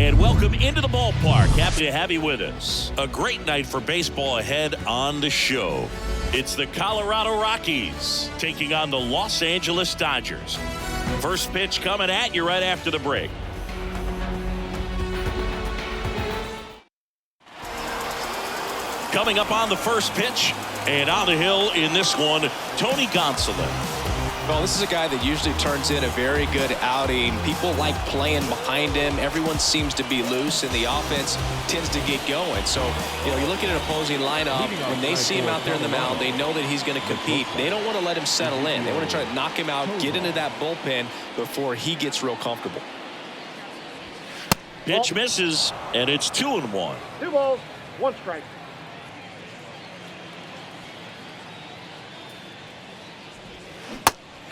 And welcome into the ballpark. Happy to have you with us. A great night for baseball ahead on the show. It's the Colorado Rockies taking on the Los Angeles Dodgers. First pitch coming at you right after the break. Coming up on the first pitch, and on the hill in this one, Tony Gonsolin. Well, this is a guy that usually turns in a very good outing. People like playing behind him. Everyone seems to be loose, and the offense tends to get going. So, you look at an opposing lineup. When they see him out there in the mound, they know that he's going to compete. They don't want to let him settle in. They want to try to knock him out, get into that bullpen before he gets real comfortable. Pitch misses, and it's 2-1. 2 balls, 1 strike.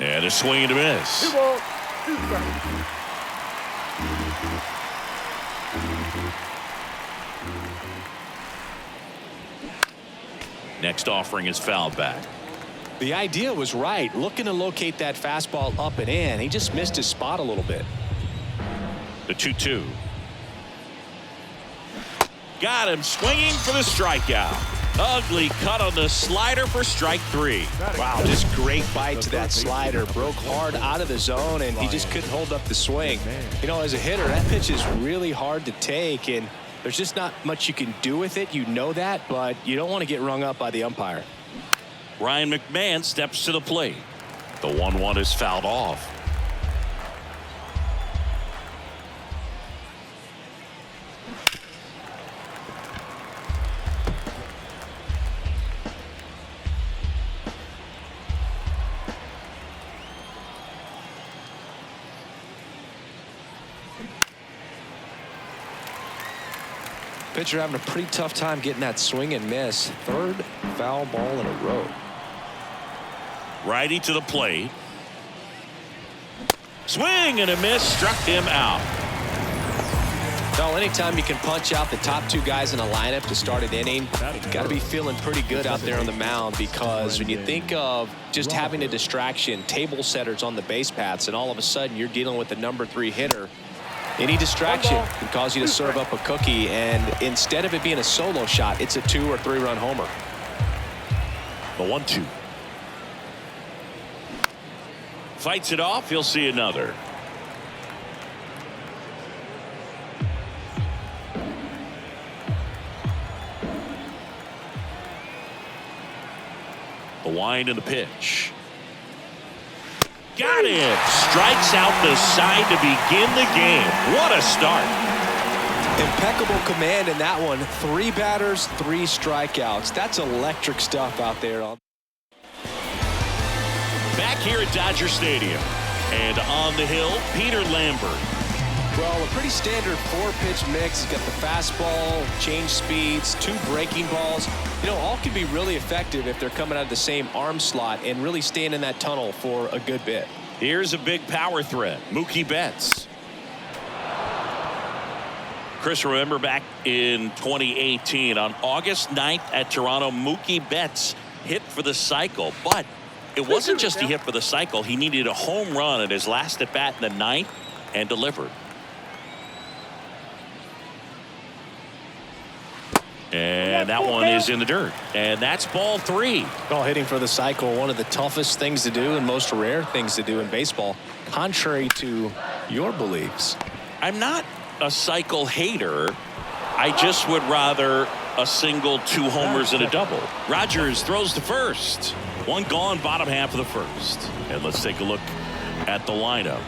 And a swing and a miss. 2 balls, 2 strikes. Next offering is fouled back. The idea was right, looking to locate that fastball up and in. He just missed his spot a little bit. The 2-2. Got him swinging for the strikeout. Ugly cut on the slider for strike 3. Wow, just great bite to that slider. Broke hard out of the zone, and he just couldn't hold up the swing. As a hitter, that pitch is really hard to take, and there's just not much you can do with it. You know that, but you don't want to get rung up by the umpire. Ryan McMahon steps to the plate. The 1-1 is fouled off. Pitcher having a pretty tough time getting that swing and miss. 3rd foul ball in a row. Righty to the plate. Swing and a miss, struck him out. Well, anytime you can punch out the top 2 guys in a lineup to start an inning, got to be feeling pretty good out there on the mound, because when you think of just having a distraction, table setters on the base paths, and all of a sudden you're dealing with the number 3 hitter, any distraction can cause you to serve up a cookie, and instead of it being a solo shot, it's a 2 or 3 run homer. The 1-2. Fights it off. He'll see another. The wind and the pitch. Got it. Strikes out the side to begin the game. What a start. Impeccable command in that one. 3 batters, 3 strikeouts. That's electric stuff out there. Back here at Dodger Stadium. And on the hill, Peter Lambert. Well, a pretty standard 4-pitch mix. He's got the fastball, change speeds, 2 breaking balls. All can be really effective if they're coming out of the same arm slot and really staying in that tunnel for a good bit. Here's a big power threat, Mookie Betts. Chris, remember back in 2018 on August 9th at Toronto, Mookie Betts hit for the cycle, but it wasn't just a hit for the cycle. He needed a home run at his last at bat in the 9th and delivered. And that one is in the dirt. And that's ball 3. Well, hitting for the cycle, one of the toughest things to do and most rare things to do in baseball, contrary to your beliefs. I'm not a cycle hater. I just would rather a single, 2 homers and a double. Rogers throws to first. 1 gone, bottom half of the first. And let's take a look at the lineup.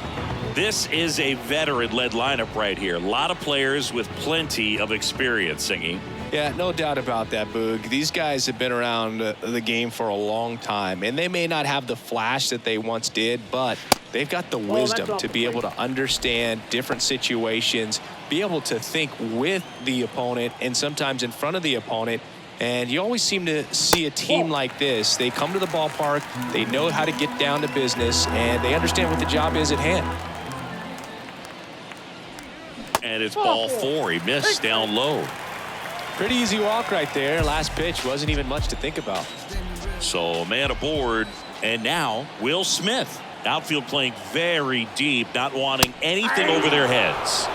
This is a veteran-led lineup right here. A lot of players with plenty of experience, Singy. Yeah, no doubt about that, Boog. These guys have been around the game for a long time, and they may not have the flash that they once did, but they've got the wisdom to be able to understand different situations, be able to think with the opponent and sometimes in front of the opponent. And you always seem to see a team like this. They come to the ballpark, they know how to get down to business, and they understand what the job is at hand. And it's ball 4. He missed down low. Pretty easy walk right there. Last pitch wasn't even much to think about. So a man aboard, and now Will Smith. Outfield playing very deep, not wanting anything over their heads.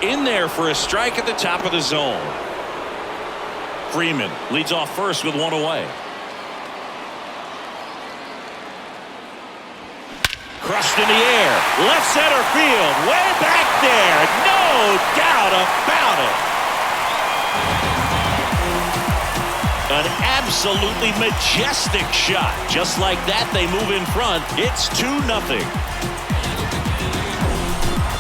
In there for a strike at the top of the zone. Freeman leads off first with one away. Crushed in the air. Left center field. Way back there. No doubt about it. An absolutely majestic shot. Just like that, they move in front. It's 2-0.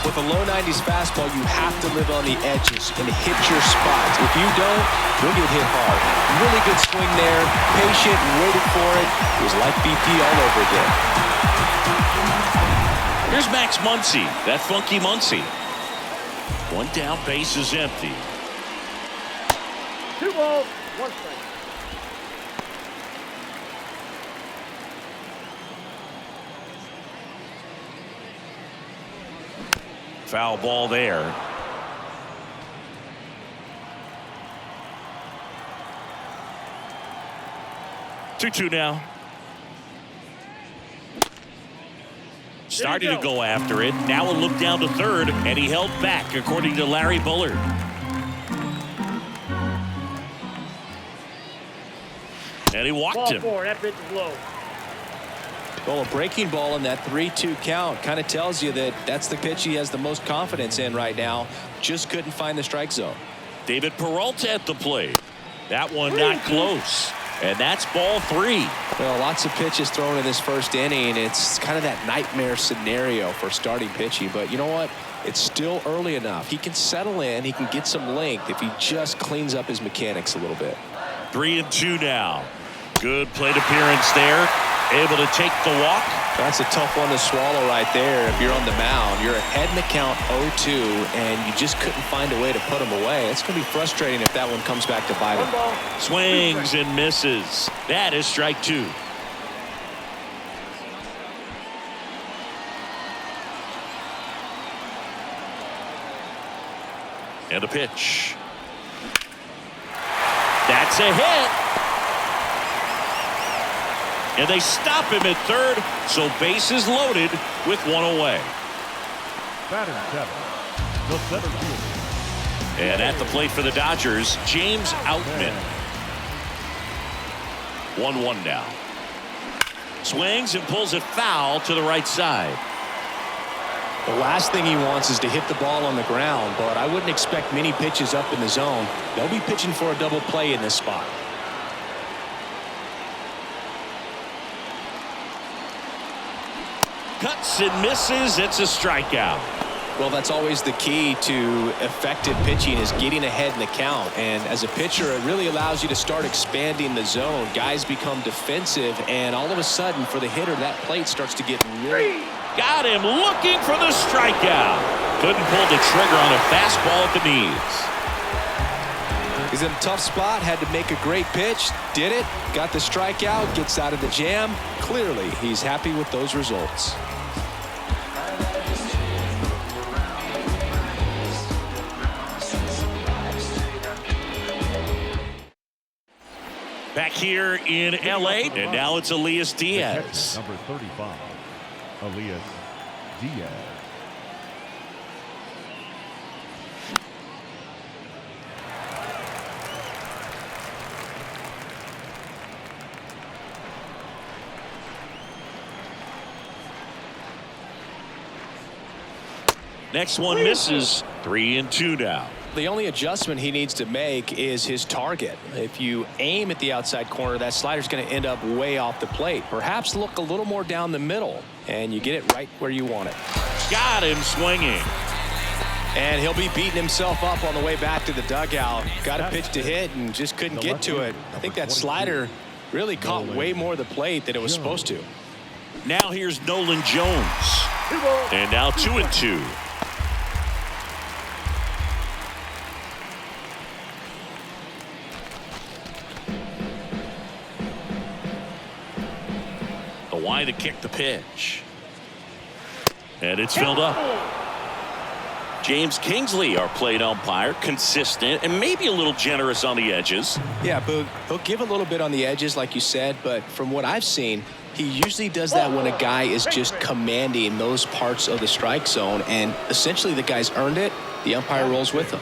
With a low 90s fastball, you have to live on the edges and hit your spots. If you don't, you'll get hit hard. Really good swing there. Patient, waited for it. It was like BP all over again. Here's Max Muncy. That funky Muncy. One down, base is empty. 2 balls, 1 strike. Foul ball there. Two now. Starting to go after it. Now a look down to third, and he held back, according to Larry Bullard. And he walked him. Ball 4, that pitch is low. Well, a breaking ball in that 3-2 count kind of tells you that that's the pitch he has the most confidence in right now. Just couldn't find the strike zone. David Peralta at the plate. That one not close. And that's ball 3. Well, lots of pitches thrown in this first inning. It's kind of that nightmare scenario for starting pitching. But you know what? It's still early enough. He can settle in. He can get some length if he just cleans up his mechanics a little bit. 3-2 now. Good plate appearance there. Able to take the walk. That's a tough one to swallow right there. If you're on the mound, you're ahead in the count 0-2, and you just couldn't find a way to put him away. It's going to be frustrating if that one comes back to bite him. Swings and misses. That is strike 2. And a pitch. That's a hit. And they stop him at third, so bases loaded with one away. Batting 7, the center fielder. And at the plate for the Dodgers, James Outman. 1-1 now. Swings and pulls it foul to the right side. The last thing he wants is to hit the ball on the ground, but I wouldn't expect many pitches up in the zone. They'll be pitching for a double play in this spot. Cuts and misses. It's a strikeout. Well, that's always the key to effective pitching, is getting ahead in the count. And as a pitcher, it really allows you to start expanding the zone. Guys become defensive, and all of a sudden, for the hitter, that plate starts to get really... Got him looking for the strikeout. Couldn't pull the trigger on a fastball at the knees. He's in a tough spot, had to make a great pitch, did it, got the strikeout, gets out of the jam. Clearly, he's happy with those results. Back here in L.A., and now it's Elias Diaz. Number 35, Elias Diaz. Next one misses. 3-2 now. The only adjustment he needs to make is his target. If you aim at the outside corner, that slider's going to end up way off the plate. Perhaps look a little more down the middle, and you get it right where you want it. Got him swinging. And he'll be beating himself up on the way back to the dugout. Got a pitch to hit and just couldn't get to it. I think that slider really caught way more of the plate than it was supposed to. Now here's Nolan Jones. And now 2-2. The line to kick the pitch. And it's filled up. James Kingsley, our plate umpire, consistent and maybe a little generous on the edges. Yeah, Boog, he'll give a little bit on the edges, like you said, but from what I've seen, He usually does that when a guy is just commanding those parts of the strike zone, and essentially the guy's earned it. The umpire rolls with him.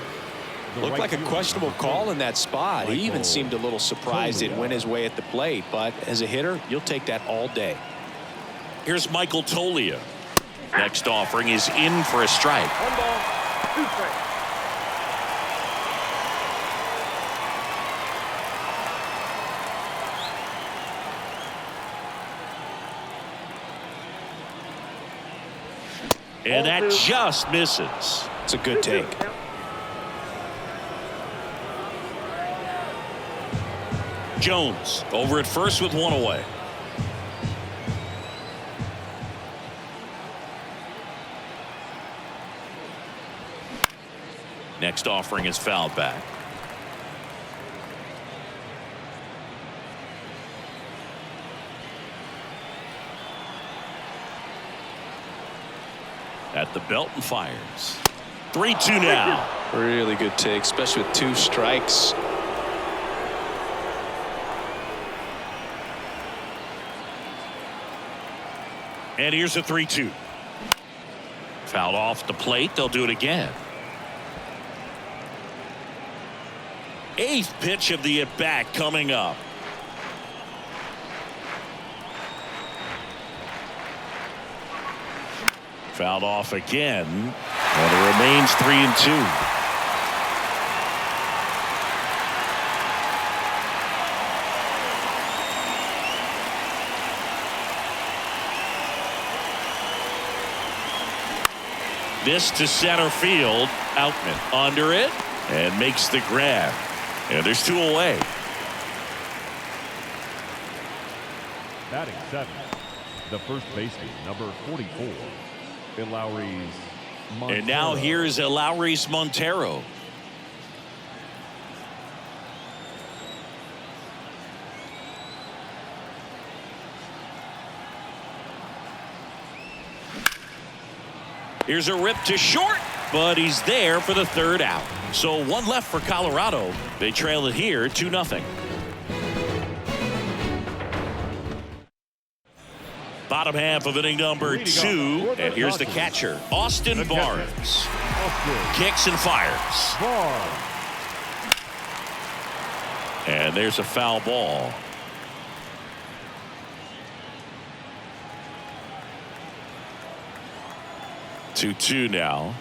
Looked like a questionable call in that spot. He even seemed a little surprised it went his way at the plate, but as a hitter, you'll take that all day. Here's Michael Tolia. Next offering is in for a strike. 1 ball, 2 strikes. And that just misses. It's a good take. Jones over at first with 1 away. Next offering is fouled back. At the belt and fires. 3-2 now. Really good take, especially with 2 strikes. And here's a 3-2. Fouled off the plate. They'll do it again. 8th pitch of the at-bat coming up. Fouled off again. And it remains 3-2. This to center field. Outman under it and makes the grab. And there's 2 away. Batting 7th, the first baseman, number 44, Lowry's Montero. And now here's Lowry's Montero. Here's a rip to short, but he's there for the 3rd out. So 1 left for Colorado. They trail it here 2-0. Bottom half of inning number 2, and here's the catcher, Austin Barnes. Kicks and fires. And there's a foul ball. 2-2 now.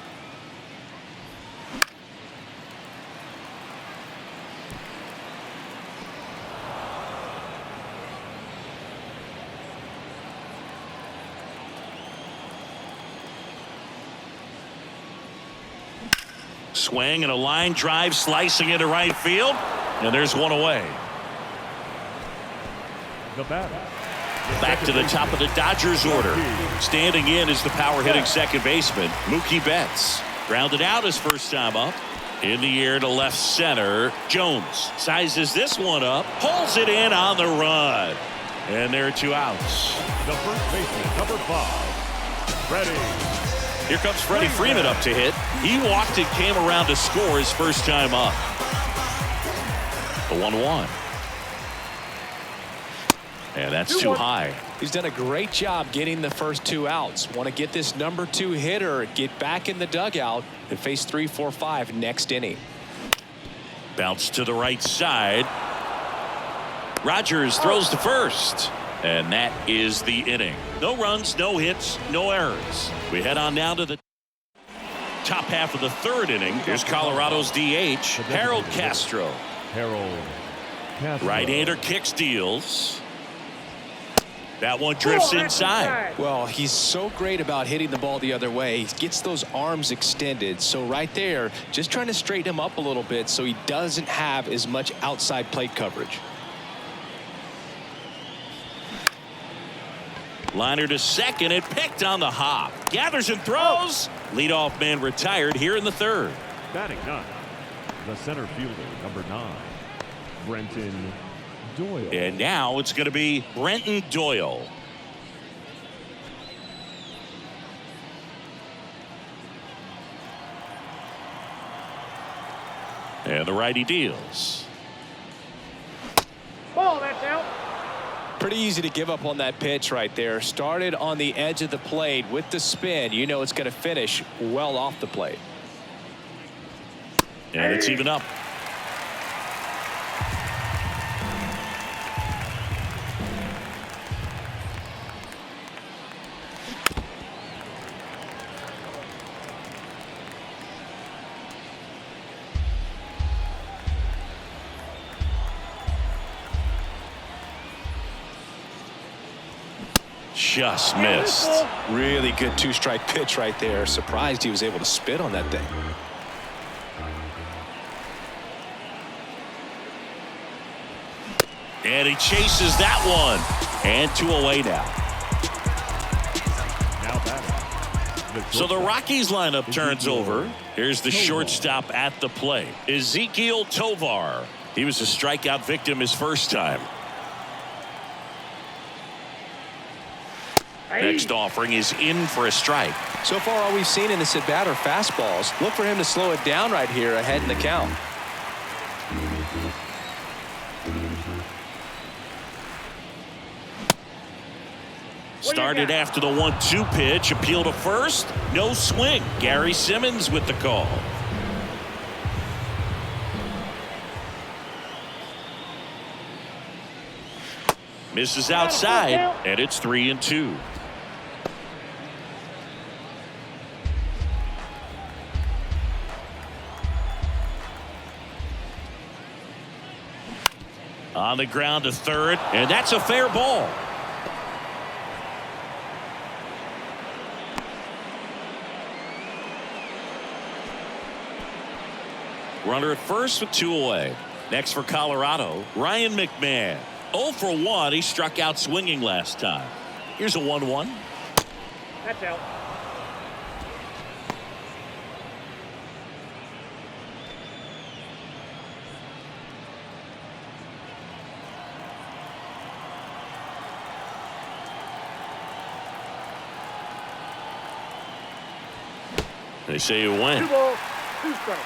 Swing and a line drive slicing into right field, and there's 1 away. The batter. Back to the top of the Dodgers order. Standing in is the power hitting second baseman, Mookie Betts. Grounded out his first time up. In the air to left center. Jones sizes this one up. Pulls it in on the run. And there are 2 outs. The first baseman, number 5, Freddie. Here comes Freddie Freeman up to hit. He walked and came around to score his first time up. The 1-1. And that's too high. He's done a great job getting the first 2 outs. Want to get this number 2 hitter, get back in the dugout, and face 3, 4, 5 next inning. Bounce to the right side. Rogers throws to first. And that is the inning. No runs, no hits, no errors. We head on now to the top half of the 3rd inning. Here's Colorado's DH, Harold Castro. Right-hander kicks, deals. That one drifts inside. Well, he's so great about hitting the ball the other way. He gets those arms extended. So right there, just trying to straighten him up a little bit so he doesn't have as much outside plate coverage. Liner to second, and picked on the hop. Gathers and throws. Leadoff man retired here in the 3rd. Batting 9, the center fielder, number 9, Brenton Doyle. And now it's going to be Brenton Doyle. And the righty deals. Ball, that's out. Pretty easy to give up on that pitch right there. Started on the edge of the plate with the spin. You know it's going to finish well off the plate. And it's even up. Just missed. Really good two-strike pitch right there. Surprised he was able to spit on that thing. And he chases that one. And 2 away now. Now batting. So the Rockies lineup turns over. Here's the shortstop at the plate, Ezequiel Tovar. He was a strikeout victim his first time. Next offering is in for a strike. So far, all we've seen in this at-bat are fastballs. Look for him to slow it down right here ahead in the count. Started after the 1-2 pitch. Appeal to first. No swing. Gary Simmons with the call. Misses outside, and it's 3-2. On the ground to third, and that's a fair ball. Runner at first with 2 away. Next for Colorado, Ryan McMahon. 0 for 1. He struck out swinging last time. Here's a 1-1. That's out. They say you win. 2 balls, 2 strikes.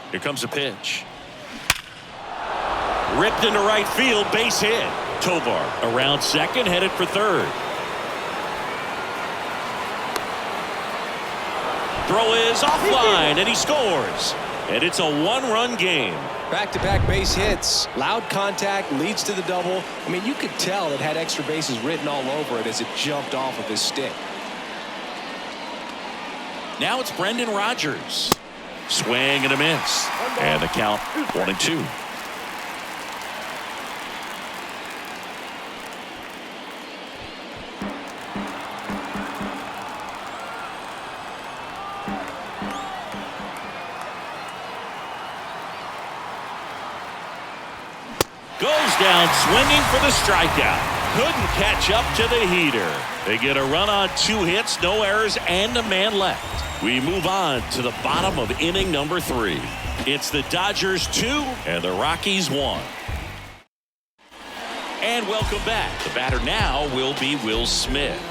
Here comes a pitch. Ripped into right field, base hit. Tovar around second, headed for third. Throw is offline, and he scores. And it's a 1-run game. Back-to-back base hits. Loud contact leads to the double. I mean, you could tell it had extra bases written all over it as it jumped off of his stick. Now it's Brendan Rodgers. Swing and a miss. And the count 1-2. Goes down swinging for the strikeout. Couldn't catch up to the heater. They get a run on 2 hits, no errors, and a man left. We move on to the bottom of inning number 3. It's the Dodgers 2 and the Rockies 1. And welcome back. The batter now will be Will Smith.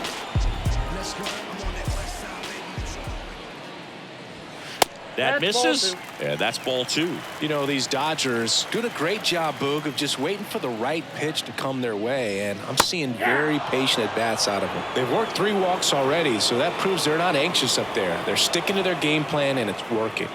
That misses, and that's ball 2. You know, these Dodgers doing a great job, Boog, of just waiting for the right pitch to come their way, and I'm seeing very patient at-bats out of them. They've worked 3 walks already, so that proves they're not anxious up there. They're sticking to their game plan, and it's working.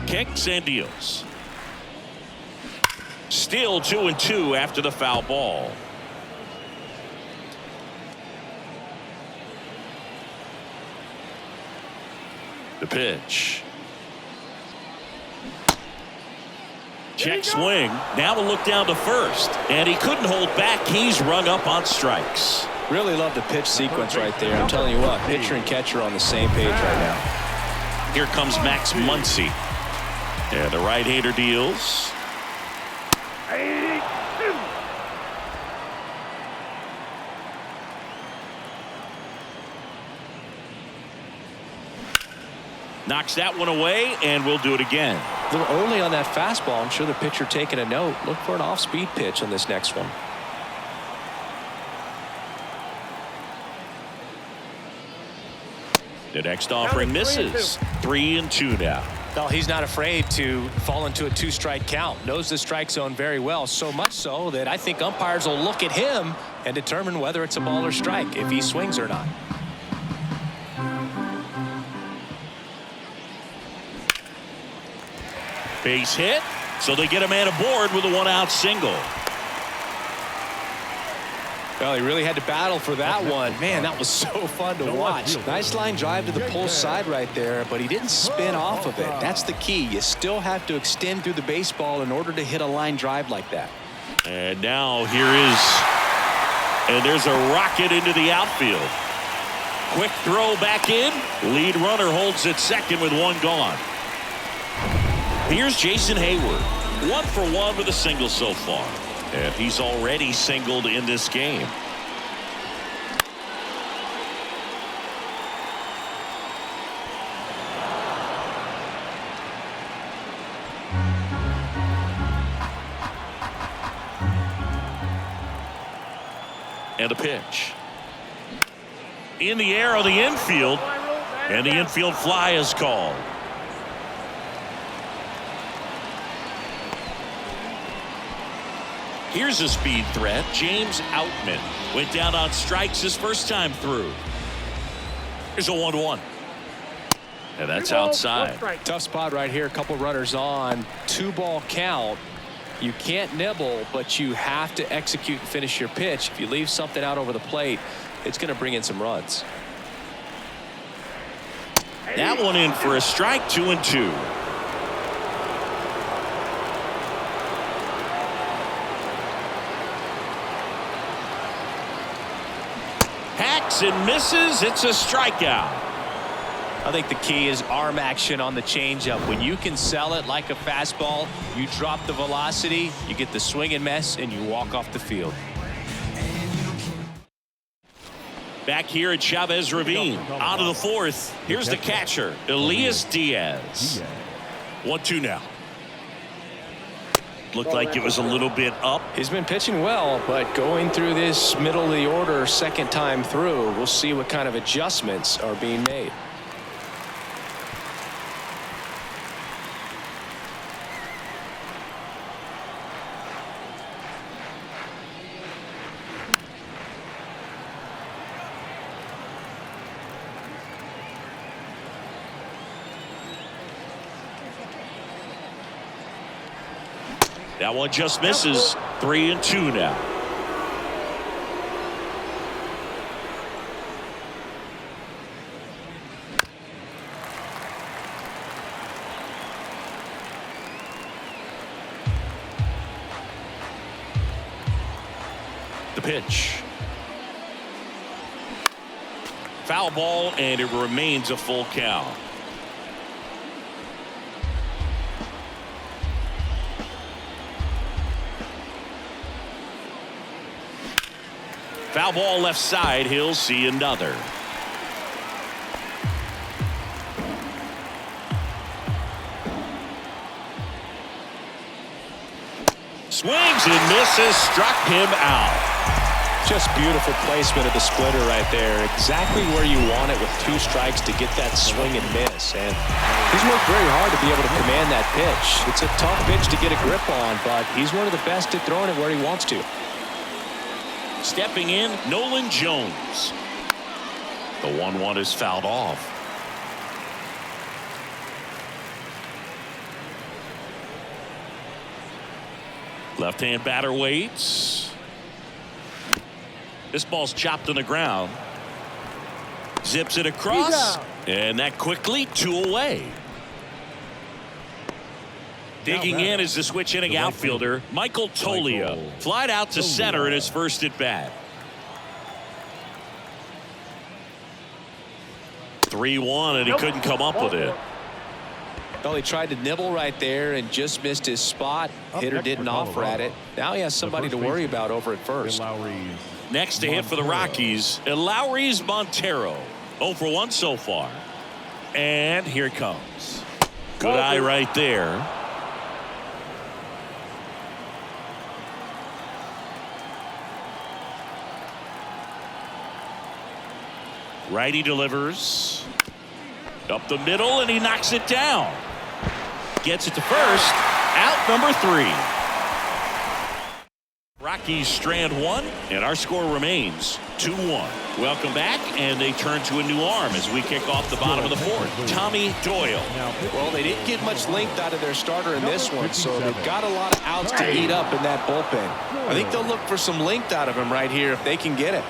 Kicks and deals. Still 2-2 after the foul ball. The pitch. Check swing. Now a look down to first. And he couldn't hold back. He's rung up on strikes. Really love the pitch sequence right there. I'm telling you what, pitcher and catcher on the same page right now. Here comes Max Muncy. And the right-hander deals. Knocks that one away, and we'll do it again. A little early on that fastball. I'm sure the pitcher taking a note. Look for an off-speed pitch on this next one. The next offering misses. 3-2 now. Well, he's not afraid to fall into a 2-strike count. Knows the strike zone very well. So much so that I think umpires will look at him and determine whether it's a ball or strike, if he swings or not. Base hit, so they get a man aboard with a 1-out single. Well, he really had to battle for that one. Man, that was so fun to watch. Nice line drive to the pull side right there, but he didn't spin off of it. That's the key. You still have to extend through the baseball in order to hit a line drive like that. And now there's a rocket into the outfield. Quick throw back in. Lead runner holds at second with one gone. Here's Jason Hayward. 1 for 1 with a single so far. And he's already singled in this game. And a pitch. In the air on the infield. And the infield fly is called. Here's a speed threat. James Outman went down on strikes his first time through. Here's a 1-1. And that's outside. Tough spot right here. A couple runners on. 2-ball count. You can't nibble, but you have to execute and finish your pitch. If you leave something out over the plate, it's going to bring in some runs. That one in for a strike. 2-2. Hacks and misses. It's a strikeout. I think the key is arm action on the changeup. When you can sell it like a fastball, you drop the velocity, you get the swing and miss, and you walk off the field. Back here at Chavez Ravine. Out of the fourth. Here's the catcher, Elias Diaz. 1-2 now. Looked like it was a little bit up. He's been pitching well, but going through this middle of the order second time through, we'll see what kind of adjustments are being made. That one just misses. 3-2 now. The pitch. Foul ball, and it remains a full count. Foul ball left side. He'll see another. Swings and misses. Struck him out. Just beautiful placement of the splitter right there. Exactly where you want it with 2 strikes to get that swing and miss. And he's worked very hard to be able to command that pitch. It's a tough pitch to get a grip on, but he's one of the best at throwing it where he wants to. Stepping in, Nolan Jones. The 1-1 is fouled off. Left-hand batter waits. This ball's chopped on the ground. Zips it across. And that quickly 2 away. Digging in is the switch inning outfielder, Michael Toglia. Flied out to center in his first at bat. 3-1, and he couldn't come up with it. Well, he tried to nibble right there and just missed his spot. Hitter didn't offer at it. Now he has somebody to worry about over at first. Next to hit for the Rockies, Lowry's Montero. 0 for 1 so far. And here it comes. Good eye right there. Righty delivers. Up the middle, and he knocks it down. Gets it to first. Out number 3. Rockies strand 1, and our score remains 2-1. Welcome back, and they turn to a new arm as we kick off the bottom of the 4th. Tommy Doyle. Well, they didn't get much length out of their starter in this one, so they've got a lot of outs to eat up in that bullpen. I think they'll look for some length out of him right here if they can get it.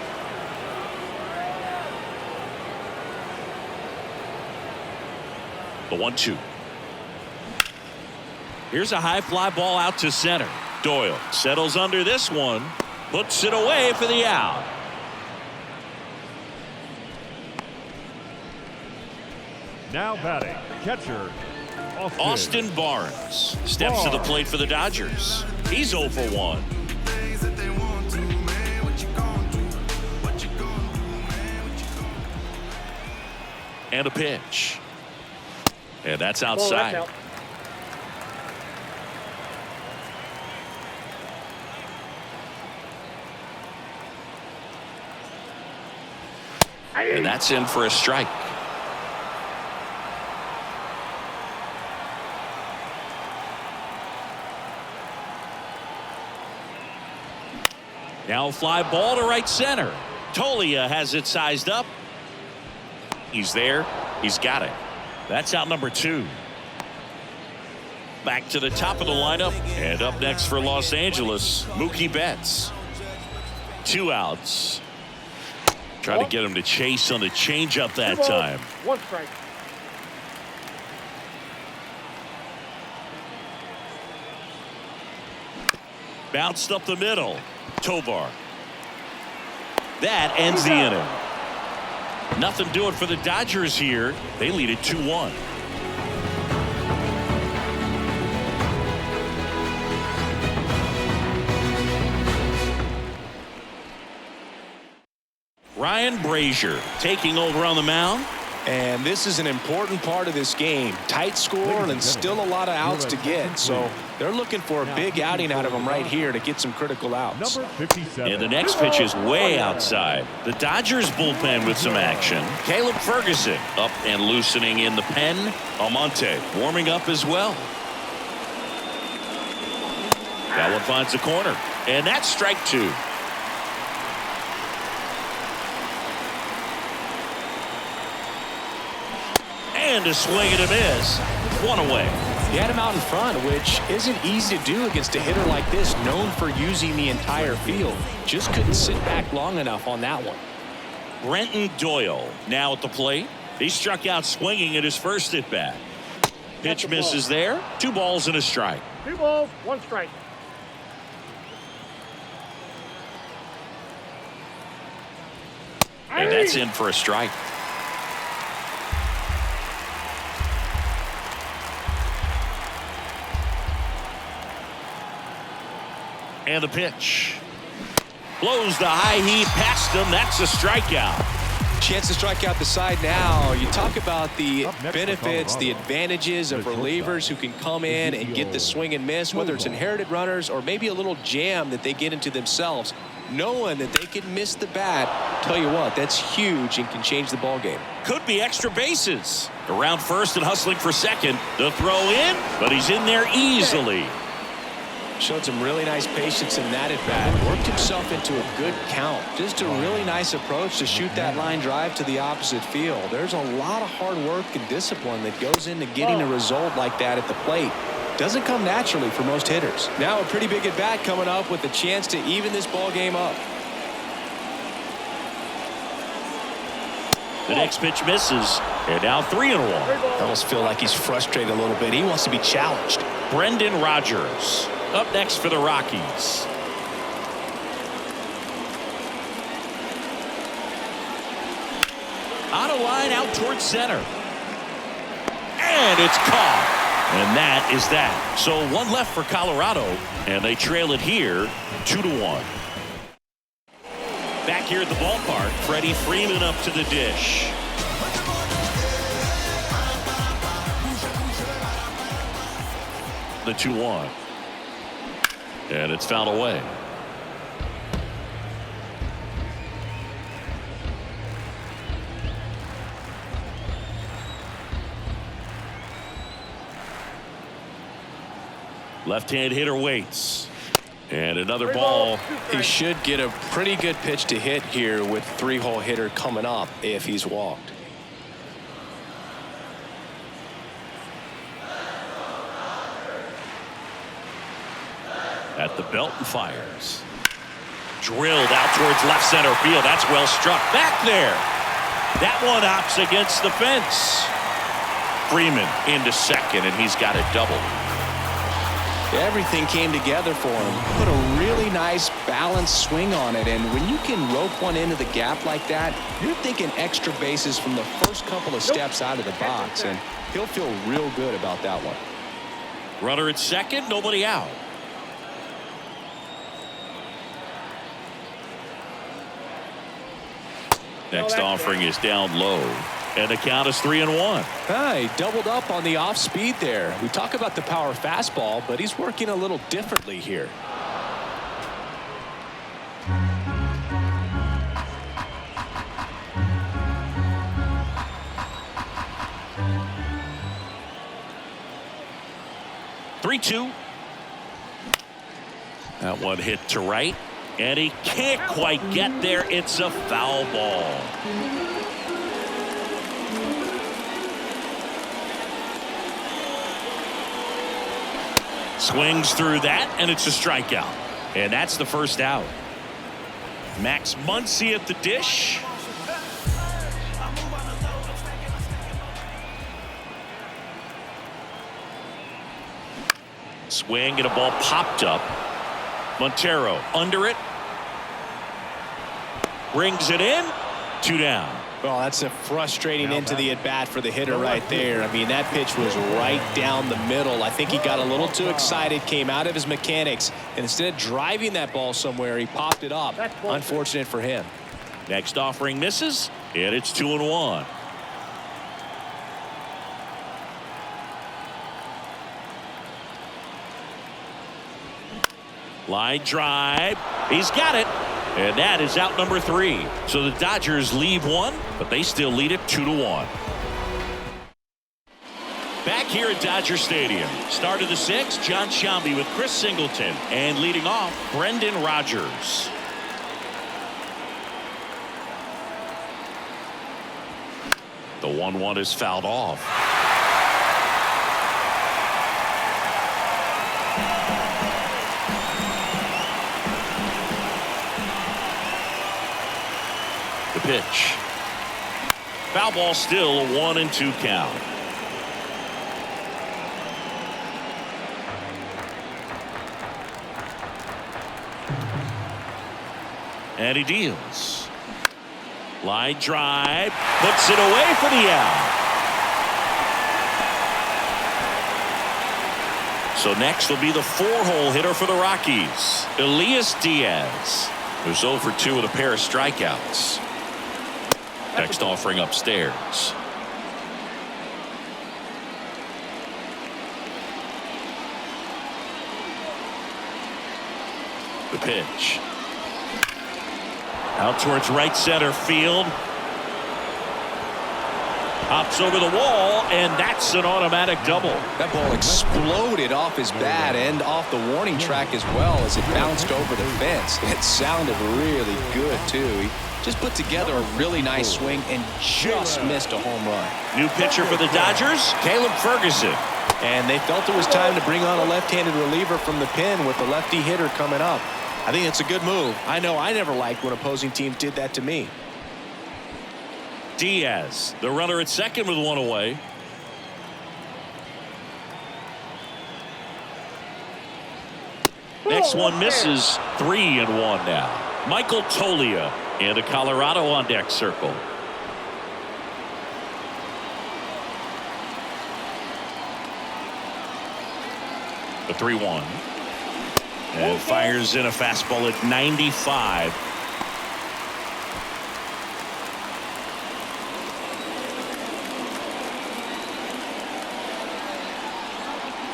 The 1-2. Here's a high fly ball out to center. Doyle settles under this one, puts it away for the out. Now batting, catcher, Austin Barnes steps to the plate for the Dodgers. He's 0 for 1. And a pitch. And that's outside. That's out. And that's in for a strike. Now a fly ball to right center. Tolia has it sized up. He's there. He's got it. That's out number 2. Back to the top of the lineup. And up next for Los Angeles, Mookie Betts. 2 outs. Try to get him to chase on the changeup that 2 balls, time. 1 strike. Bounced up the middle. Tovar. That ends the inning. Nothing doing for the Dodgers here. They lead it 2-1. Ryan Brazier taking over on the mound. And this is an important part of this game. Tight score and still a lot of outs to get. So they're looking for a big outing out of them right here to get some critical outs. number 57. And the next pitch is way outside. The Dodgers bullpen with some action. Caleb Ferguson up and loosening in the pen. Almonte warming up as well. That one finds the corner. And that's strike 2. And a swing and a miss. 1 away. He had him out in front, which isn't easy to do against a hitter like this, known for using the entire field. Just couldn't sit back long enough on that one. Brenton Doyle now at the plate. He struck out swinging at his first at bat. Pitch misses there. 2 balls and a strike. 2 balls, 1 strike. And that's in for a strike. And the pitch. Blows the high heat past him. That's a strikeout. Chance to strike out the side now. You talk about the benefits, the advantages of relievers who can come in and get the swing and miss, whether it's inherited runners or maybe a little jam that they get into themselves. Knowing that they can miss the bat, tell you what, that's huge and can change the ball game. Could be extra bases. Around first and hustling for second. The throw in, but he's in there easily. Showed some really nice patience in that at bat. Worked himself into a good count. Just a really nice approach to shoot that line drive to the opposite field. There's a lot of hard work and discipline that goes into getting a result like that at the plate. Doesn't come naturally for most hitters. Now a pretty big at bat coming up with a chance to even this ball game up. The next pitch misses, and now 3-1. I almost feel like he's frustrated a little bit. He wants to be challenged. Brendan Rodgers up next for the Rockies. On a line out towards center. And it's caught. And that is that. So 1 left for Colorado, and they trail it here 2-1. Back here at the ballpark, Freddie Freeman up to the dish. The 2-1. And it's fouled away. Left-hand hitter waits. And another ball. He should get a pretty good pitch to hit here with 3-hole hitter coming up if he's walked. At the belt and fires. Drilled out towards left center field. That's well struck. Back there. That one hops against the fence. Freeman into second, and he's got a double. Everything came together for him. Put a really nice balanced swing on it, and when you can rope one into the gap like that, you're thinking extra bases from the first couple of steps out of the box, and he'll feel real good about that one. Runner at second, nobody out. Next offering is down low, and the count is 3-1. He doubled up on the off speed there. We talk about the power fastball, but he's working a little differently here. That one hit to right, and he can't quite get there. It's a foul ball. Swings through that, and it's a strikeout. And that's the first out. Max Muncy at the dish. Swing, and a ball popped up. Montero under it. Brings it in. 2 down. Well, that's a frustrating into the at-bat for the hitter right there. I mean, that pitch was right down the middle. I think he got a little too excited, came out of his mechanics, and instead of driving that ball somewhere, he popped it up. Unfortunate for him. Next offering misses, and it's 2-1. Line drive. He's got it. And that is out number 3. So the Dodgers leave one, but they still lead it 2-1. Back here at Dodger Stadium. Start of the 6th, John Sciambi with Chris Singleton. And leading off, Brendan Rodgers. The 1-1 is fouled off. The pitch. Foul ball, still a 1-2 count. And he deals. Line drive, puts it away for the out. So next will be the 4-hole hitter for the Rockies, Elias Diaz, who's 0 for 2 with a pair of strikeouts. Next offering upstairs. The pitch. Out towards right center field. Hops over the wall, and that's an automatic double. That ball exploded off his bat and off the warning track as well as it bounced over the fence. It sounded really good, too. He just put together a really nice swing and just missed a home run. New pitcher for the Dodgers, Caleb Ferguson. And they felt it was time to bring on a left-handed reliever from the pen with the lefty hitter coming up. I think it's a good move. I know I never liked when opposing teams did that to me. Diaz, the runner at second with 1 away. Next one misses. 3-1 now. Michael Toglia into Colorado on deck circle. The 3-1. And fires in a fastball at 95.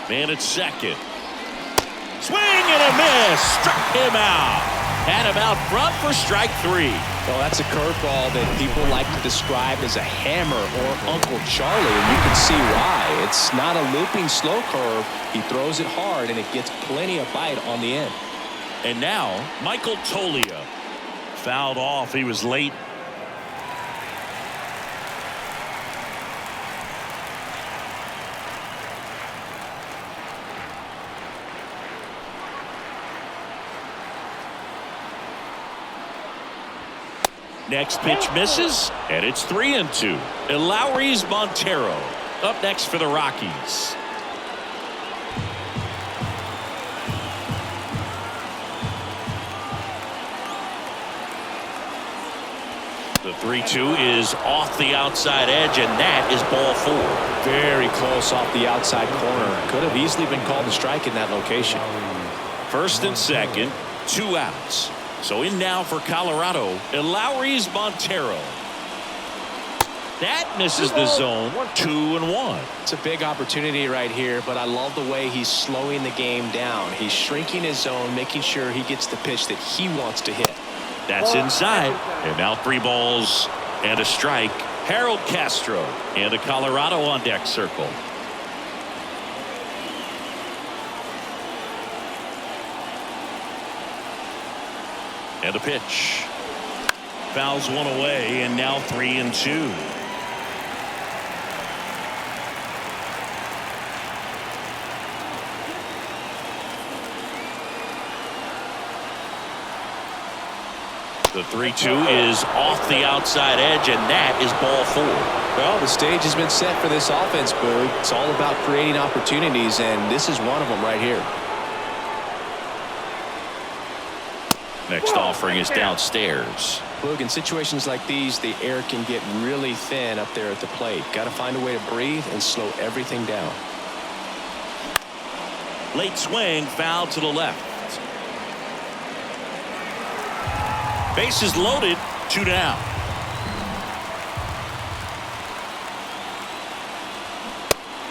Man at second. Swing and a miss. Struck him out. Had him out front for strike 3. Well, that's a curveball that people like to describe as a hammer or Uncle Charlie, and you can see why. It's not a looping slow curve. He throws it hard, and it gets plenty of bite on the end. And now, Michael Toglia. Fouled off. He was late. Next pitch misses, and it's 3-2. Lowry's Montero up next for the Rockies. The 3-2 is off the outside edge, and that is ball 4. Very close off the outside corner. Could have easily been called a strike in that location. First and second, 2 outs. So in now for Colorado, Lowry's Montero. That misses the zone. 2-1. It's a big opportunity right here, but I love the way he's slowing the game down. He's shrinking his zone, making sure he gets the pitch that he wants to hit. That's inside. And now 3 balls and a strike. Harold Castro and the Colorado on deck circle. And a pitch. Fouls one away, and now 3-2. The 3-2 is off the outside edge, and that is ball 4. Well, the stage has been set for this offense, Boog. It's all about creating opportunities, and this is one of them right here. Next offering is downstairs. Boog, in situations like these, the air can get really thin up there at the plate. Got to find a way to breathe and slow everything down. Late swing, foul to the left. Bases loaded, 2 down.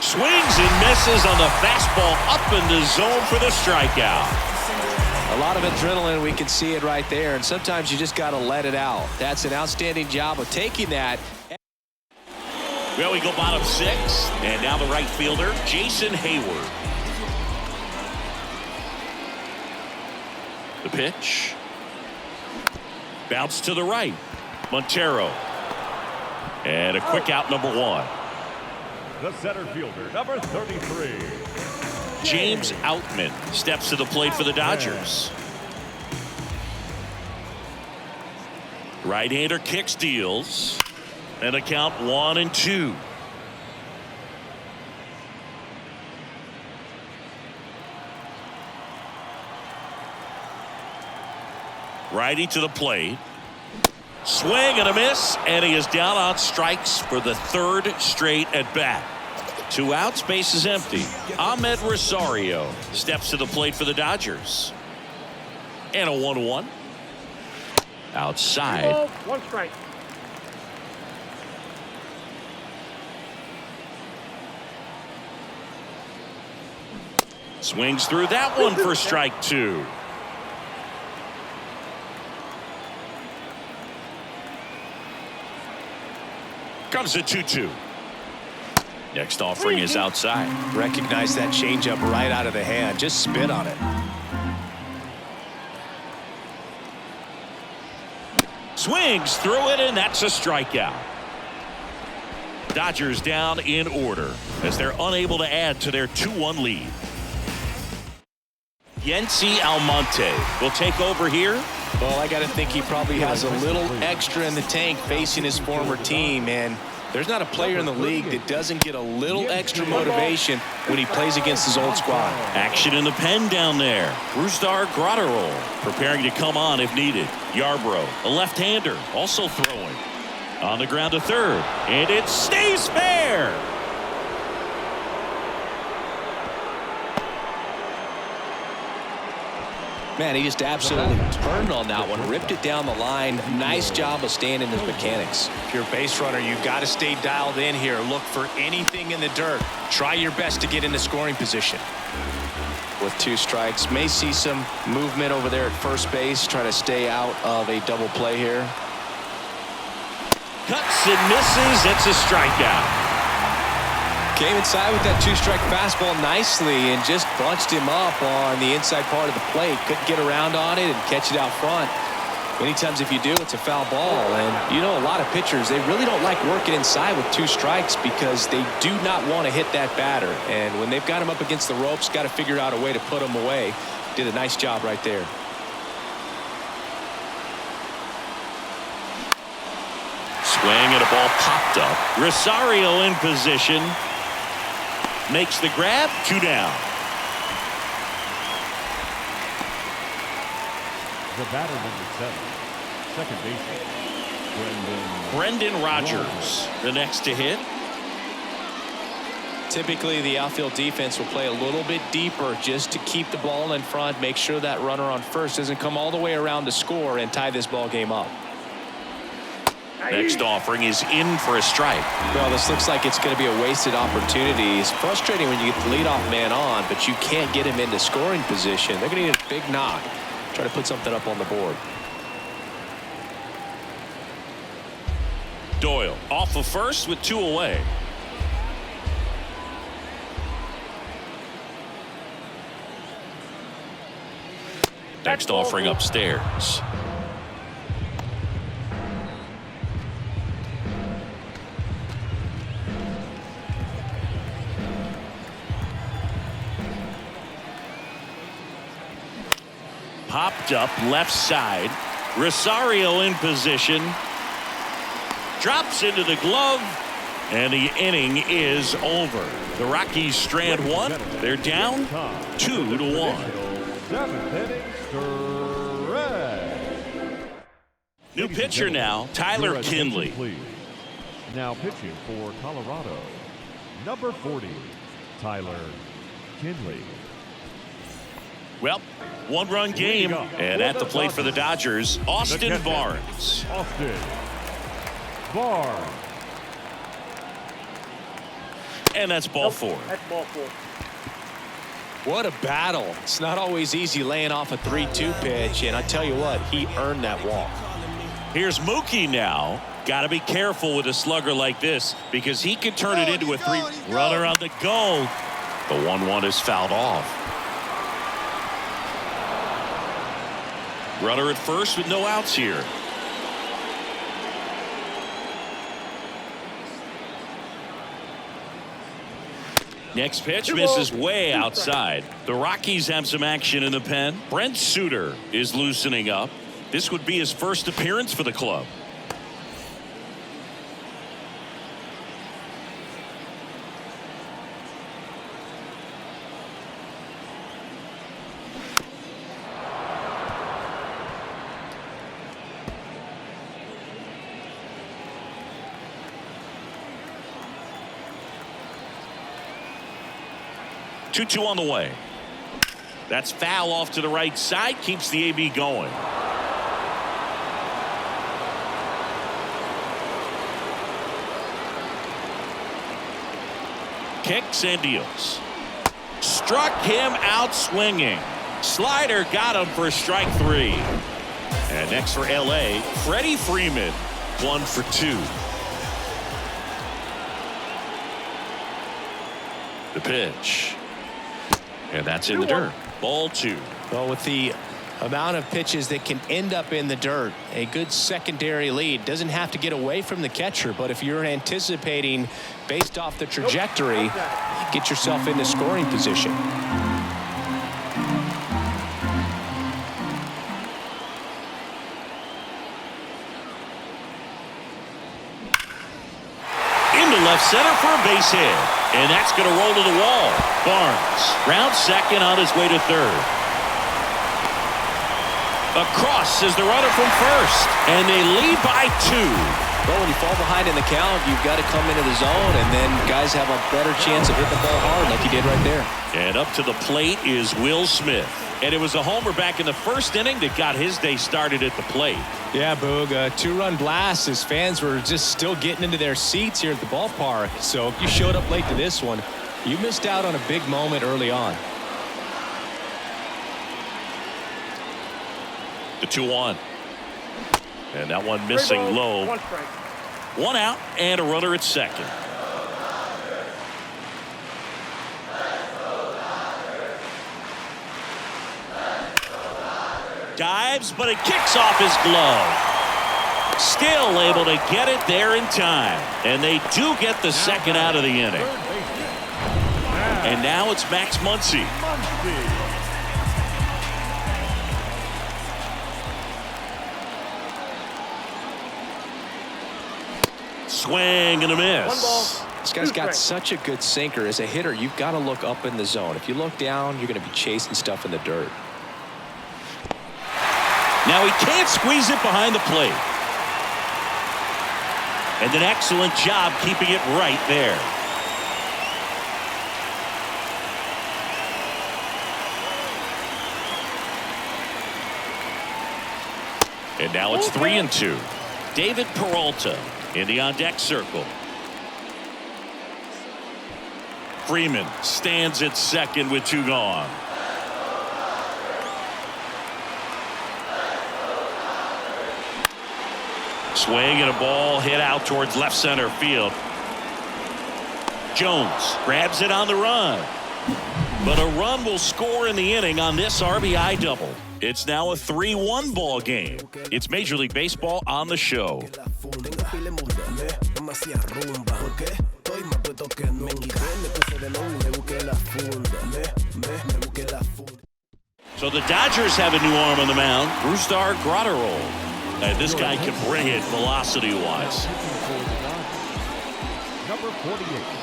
Swings and misses on the fastball up in the zone for the strikeout. A lot of adrenaline, we can see it right there, and sometimes you just got to let it out. That's an outstanding job of taking that. Well, we go bottom 6, and now the right fielder, Jason Hayward. The pitch. Bounce to the right. Montero. And a quick out, number 1. The center fielder, number 33. James Outman steps to the plate for the Dodgers. Right-hander kicks, deals. And a count 1-2. Righty to the plate. Swing and a miss, and he is down on strikes for the 3rd straight at bat. 2 outs, base is empty. Ahmed Rosario steps to the plate for the Dodgers. And a 1-1. Outside. 1 strike. Swings through that one for strike 2. Comes a 2-2. Next offering is outside. Recognize that changeup right out of the hand. Just spit on it. Swings through it, and that's a strikeout. Dodgers down in order as they're unable to add to their 2-1 lead. Yency Almonte will take over here. Well, I got to think he probably has a little extra in the tank facing his former team, and there's not a player in the league that doesn't get a little extra motivation when he plays against his old squad. Action in the pen down there. Brusdar Graterol preparing to come on if needed. Yarbrough, a left-hander, also throwing. On the ground to third, and it stays fair. Man, he just absolutely turned on that one, ripped it down the line. Nice job of staying in his mechanics. If you're a base runner, you've got to stay dialed in here. Look for anything in the dirt. Try your best to get into scoring position. with 2 strikes. May see some movement over there at first base, try to stay out of a double play here. Cuts and misses. It's a strikeout. Came inside with that 2-strike fastball nicely and just bunched him up on the inside part of the plate. Couldn't get around on it and catch it out front. Many times if you do, it's a foul ball. And you know, a lot of pitchers, they really don't like working inside with 2 strikes because they do not want to hit that batter. And when they've got him up against the ropes, got to figure out a way to put him away. Did a nice job right there. Swing and a ball popped up. Rosario in position. Makes the grab. 2 down. The batter, number 7, second baseman, Brendan Rodgers, the next to hit. Typically, the outfield defense will play a little bit deeper just to keep the ball in front, make sure that runner on first doesn't come all the way around to score and tie this ball game up. Next offering is in for a strike. Well, this looks like it's going to be a wasted opportunity. It's frustrating when you get the leadoff man on, but you can't get him into scoring position. They're going to need a big knock. Try to put something up on the board. Doyle off of first with 2 away. Next offering upstairs. Popped up left side. Rosario in position. Drops into the glove. And the inning is over. The Rockies strand 1. They're down 2-1. 7th inning, stretch. New pitcher now, Tyler Kinley. Please. Now pitching for Colorado, number 40, Tyler Kinley. Well, 1-run game, and at the plate for the Dodgers, Austin Barnes. Austin Barnes. And that's ball 4. That's ball 4. What a battle. It's not always easy laying off a 3-2 pitch, and I tell you what, he earned that walk. Here's Mookie now. Got to be careful with a slugger like this because he could turn it into a 3. Runner on the go. The 1-1 is fouled off. Runner at first with no outs here. Next pitch misses way outside. The Rockies have some action in the pen. Brent Suter is loosening up. This would be his first appearance for the club. Two on the way. That's foul off to the right side. Keeps the AB going. Kicks and deals. Struck him out swinging. Slider got him for strike 3. And next for LA, Freddie Freeman, 1 for 2. The pitch. And that's in the dirt. Ball 2. Well, with the amount of pitches that can end up in the dirt, a good secondary lead doesn't have to get away from the catcher, but if you're anticipating based off the trajectory, get yourself into scoring position. Into left center for a base hit. And that's going to roll to the wall. Barnes rounds second on his way to third. Across is the runner from first. And they lead by 2. Well, when you fall behind in the count, you've got to come into the zone, and then guys have a better chance of hitting the ball hard like he did right there. And up to the plate is Will Smith. And it was a homer back in the first inning that got his day started at the plate. Yeah, Boog, a 2-run blast. His fans were just still getting into their seats here at the ballpark. So if you showed up late to this one, you missed out on a big moment early on. The 2-1. And that one missing Three balls, low. one strike. One out and a runner at second. Dives, but it kicks off his glove. Still able to get it there in time. And they do get the second out of the inning. And now it's Max Muncy. Swing and a miss. This guy's got such a good sinker. As a hitter, you've got to look up in the zone. If you look down, you're going to be chasing stuff in the dirt. Now he can't squeeze it behind the plate. And an excellent job keeping it right there. And now it's 3-2. David Peralta in the on-deck circle. Freeman stands at second with 2 gone. Swing and a ball hit out towards left center field. Jones grabs it on the run. But a run will score in the inning on this RBI double. It's now a 3-1 ball game. It's Major League Baseball on the show. So the Dodgers have a new arm on the mound, Brusdar Graterol. And this guy can bring it velocity-wise. Number 48.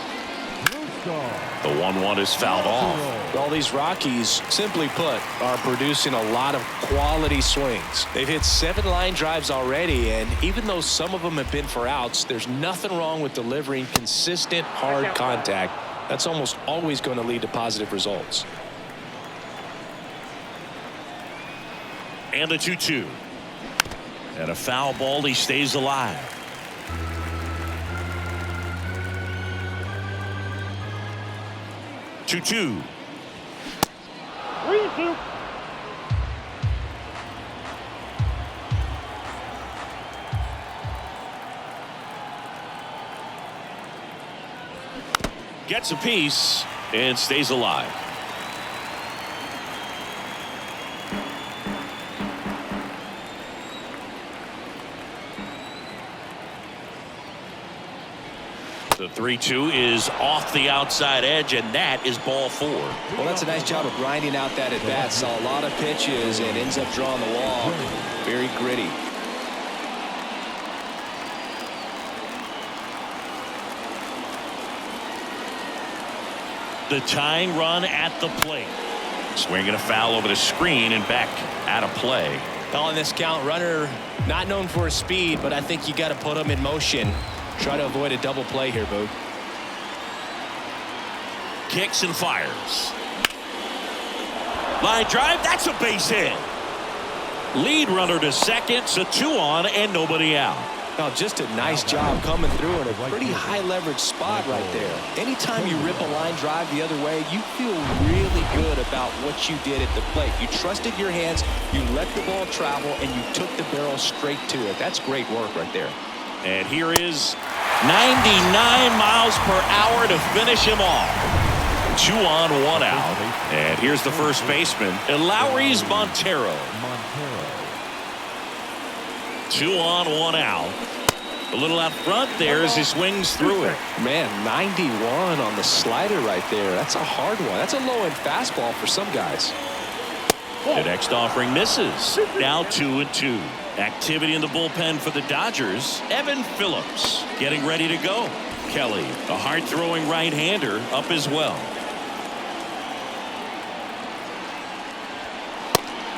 The 1-1 is fouled off. All these Rockies, simply put, are producing a lot of quality swings. They've hit 7 line drives already, and even though some of them have been for outs, there's nothing wrong with delivering consistent, hard contact. That's almost always going to lead to positive results. And the 2-2. And a foul ball, he stays alive. Two. 3-2. Gets a piece and stays alive. The 3-2 is off the outside edge, and that is ball 4. Well, that's a nice job of grinding out that at bat. Saw a lot of pitches and ends up drawing the wall. Very gritty. The tying run at the plate. Swinging a foul over the screen and back out of play. Calling this count, runner not known for his speed, but I think you got to put him in motion. Try to avoid a double play here, Boog. Kicks and fires. Line drive, that's a base hit. Lead runner to second, so 2 on and nobody out. Now, just a nice job coming through in a pretty high leverage spot right there. Anytime you rip a line drive the other way, you feel really good about what you did at the plate. You trusted your hands, you let the ball travel, and you took the barrel straight to it. That's great work right there. And here is 99 miles per hour to finish him off. 2 on, 1 out. And here's the first baseman, Eleuris Montero. 2 on, 1 out. A little out front there as he swings through it. Man, 91 on the slider right there. That's a hard one. That's a low-end fastball for some guys. The next offering misses. Now 2-2. Activity in the bullpen for the Dodgers. Evan Phillips getting ready to go. Kelly, a hard-throwing right-hander, up as well.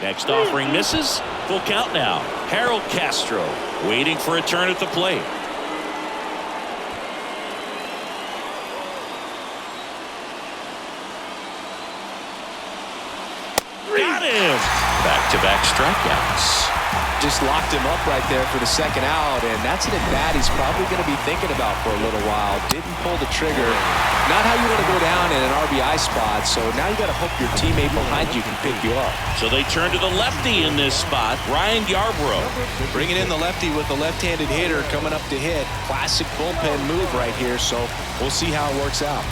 Next offering misses. Full count now. Harold Castro waiting for a turn at the plate. Got him. Back-to-back strikeouts. just locked him up right there for the second out, and that's an at-bat he's probably going to be thinking about for a little while. Didn't pull the trigger. Not how you want to go down in an RBI spot, so now you got to hope your teammate behind you can pick you up. So they turn to the lefty in this spot, Ryan Yarbrough. Bringing in the lefty with a left-handed hitter coming up to hit. Classic bullpen move right here, so we'll see how it works out.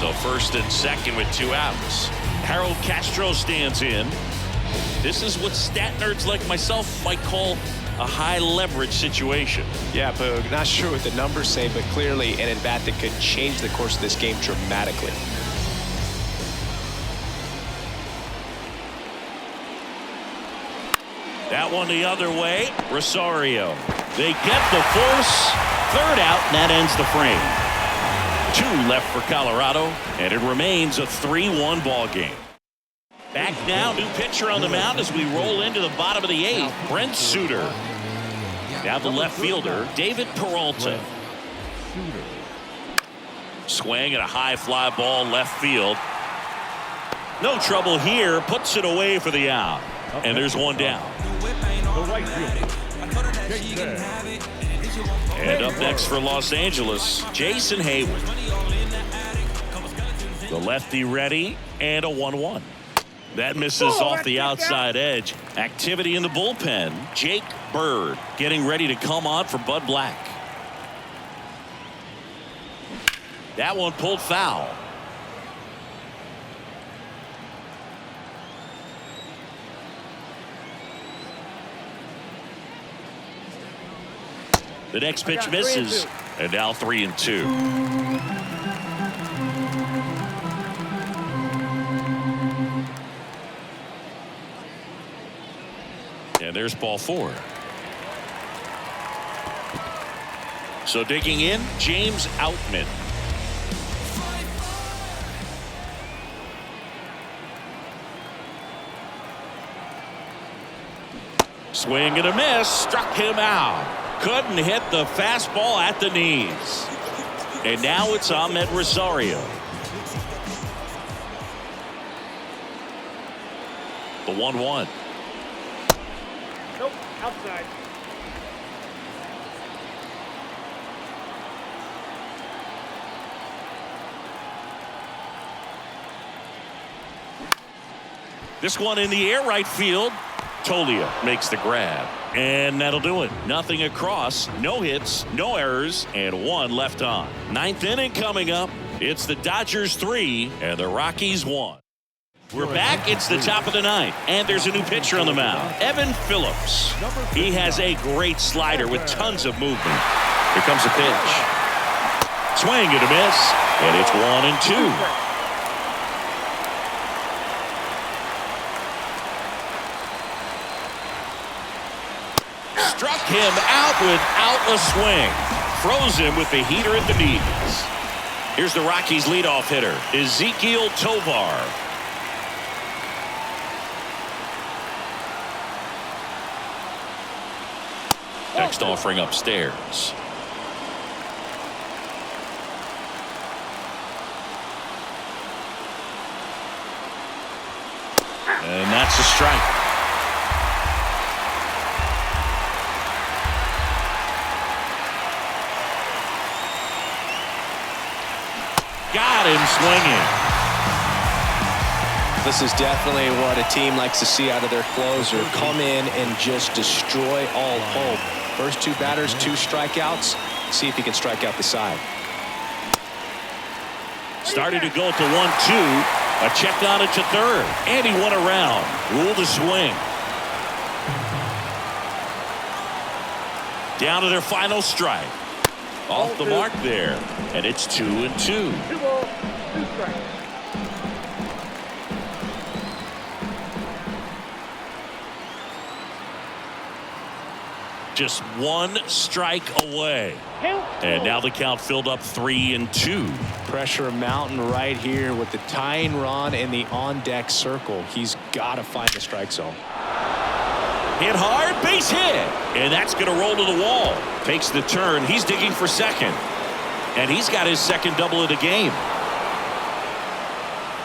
So first and second with 2 outs. Harold Castro stands in. This is what stat nerds like myself might call a high leverage situation. Yeah, Boog, not sure what the numbers say, but clearly an at-bat that could change the course of this game dramatically. That one the other way. Rosario. They get the force. 3rd out, and that ends the frame. 2 left for Colorado, and it remains a 3-1 ball game. Back now, new pitcher on the mound as we roll into the bottom of the 8th. Brent Suter. Now the left fielder, David Peralta. Swing and a high fly ball left field. No trouble here. Puts it away for the out. And there's one down. The right fielder. And up next for Los Angeles, Jason Hayward. The lefty ready, and a 1-1. That misses off the outside edge. Activity in the bullpen. Jake Bird getting ready to come on for Bud Black. That one pulled foul. The next pitch misses, and now 3-2. And there's ball 4. So digging in, James Outman. Swing and a miss, struck him out. Couldn't hit the fastball at the knees. And now it's Ahmed Rosario. The 1-1. Nope, outside. This one in the air right field. Tolia makes the grab. And that'll do it. Nothing across, no hits, no errors, and 1 left on. 9th inning coming up. It's the Dodgers 3 and the Rockies 1. We're back. It's the top of the 9th, and there's a new pitcher on the mound, Evan Phillips. He has a great slider with tons of movement. Here comes a pitch. Swing and a miss, and it's 1-2. Struck him out without a swing. Froze him with the heater at the knees. Here's the Rockies' leadoff hitter, Ezekiel Tovar. Next offering upstairs. And that's a strike. Got him swinging. This is definitely what a team likes to see out of their closer. Come in and just destroy all hope. First 2 batters, 2 strikeouts. See if he can strike out the side. Started to go to 1-2. A check on it to 3rd. And he went around. Ruled a swing. Down to their final strike. Off the mark there. And it's 2-2. 2 balls, 2 strikes. Just 1 strike away. And now the count filled up 3-2. Pressure mountain right here with the tying run in the on-deck circle. He's got to find the strike zone. Hit hard, base hit. And that's going to roll to the wall. Takes the turn. He's digging for second. And he's got his second double of the game.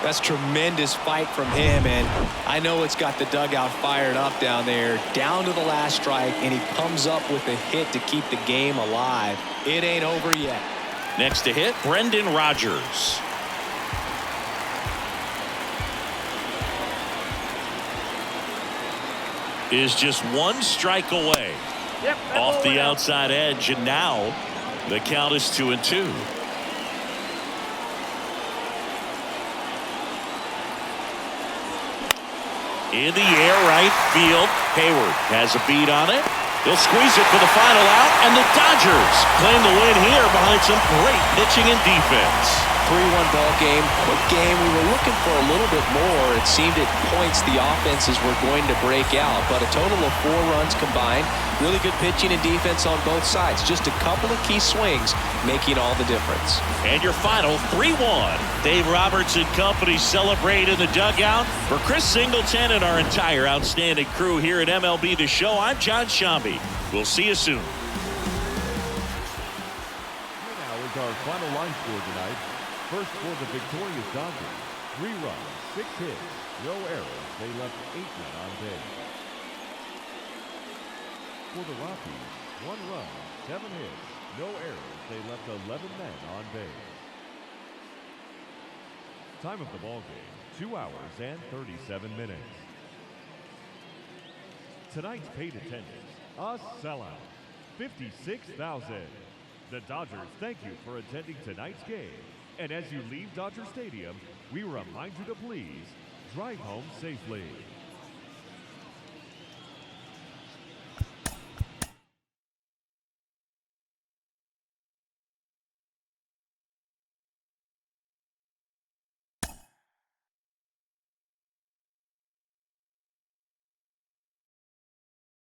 That's tremendous fight from him, and I know it's got the dugout fired up down there, down to the last strike, and he comes up with a hit to keep the game alive. It ain't over yet. Next to hit, Brendan Rodgers. Is just one strike away. Yep, Off the outside edge, and now the count is 2-2. In the air, right field. Hayward has a beat on it. He'll squeeze it for the final out, and the Dodgers claim the win here behind some great pitching and defense. 3-1 ball game. Quick game. We were looking for a little bit more. It seemed at points the offenses were going to break out, but a total of 4 runs combined. Really good pitching and defense on both sides. Just a couple of key swings making all the difference. And your final 3-1. Dave Roberts and company celebrate in the dugout. For Chris Singleton and our entire outstanding crew here at MLB The Show, I'm John Shambi. We'll see you soon. Now is our final line score tonight. First for the victorious Dodgers, 3 runs, 6 hits, no errors. They left 8 men on base. For the Rockies, 1 run, 7 hits, no errors. They left 11 men on base. Time of the ball game, 2 hours and 37 minutes. Tonight's paid attendance, a sellout, 56,000. The Dodgers thank you for attending tonight's game. And as you leave Dodger Stadium, we remind you to please drive home safely.